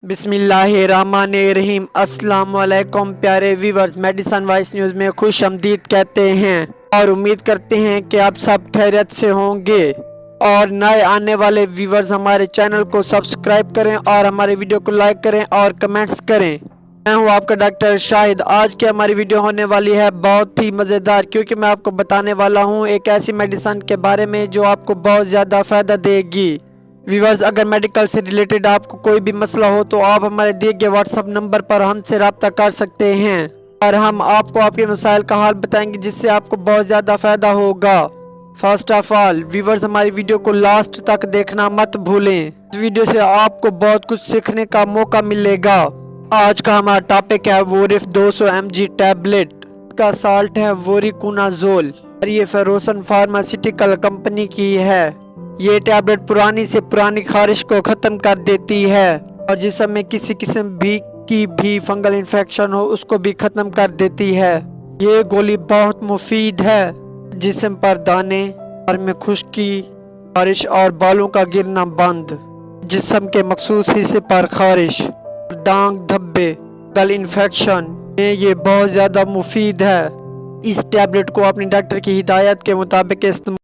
बिस्मिल्लाहिर्रहमानिर्रहीम। अस्सलाम वालेकुम प्यारे व्यूवर्स, मेडिसन वॉइस न्यूज़ में खुश आमदीद कहते हैं और उम्मीद करते हैं कि आप सब खैरियत से होंगे। और नए आने वाले व्यूवर्स हमारे चैनल को सब्सक्राइब करें और हमारे वीडियो को लाइक करें और कमेंट्स करें। मैं हूं आपका डॉक्टर शाहिद। आज की हमारी वीडियो होने वाली है बहुत ही मज़ेदार, क्योंकि मैं आपको बताने वाला हूं एक ऐसी मेडिसन के बारे में जो आपको बहुत ज़्यादा फ़ायदा देगी। व्यूवर्स, अगर मेडिकल से रिलेटेड आपको कोई भी मसला हो तो आप हमारे दिए गए व्हाट्सएप नंबर पर हमसे रब्ता कर सकते हैं और हम आपको आपके मसाइल का हाल बताएंगे, जिससे आपको बहुत ज़्यादा फ़ायदा होगा। फर्स्ट ऑफ ऑल व्यूवर्स, हमारी वीडियो को लास्ट तक देखना मत भूलें। इस वीडियो से आपको बहुत कुछ सीखने का मौका मिलेगा। आज का हमारा टॉपिक है वोरिफ 200 mg टैबलेट। इसका साल्ट है वोरिकोनाजोल और ये फेरोसन फार्मास्यूटिकल कंपनी की है। ये टैबलेट पुरानी से पुरानी खारिश को ख़त्म कर देती है और जिस्म में किसी किस्म की भी फंगल इन्फेक्शन हो उसको भी ख़त्म कर देती है। ये गोली बहुत मुफीद है। जिस्म पर दाने और में खुश्की, खारिश और बालों का गिरना बंद, जिस्म के मखसूस हिस्से पर खारिश, दाग धब्बे, फंगल इन्फेक्शन में ये बहुत ज़्यादा मुफीद है। इस टैबलेट को अपने डॉक्टर की हिदायत के मुताबिक इस्तेमाल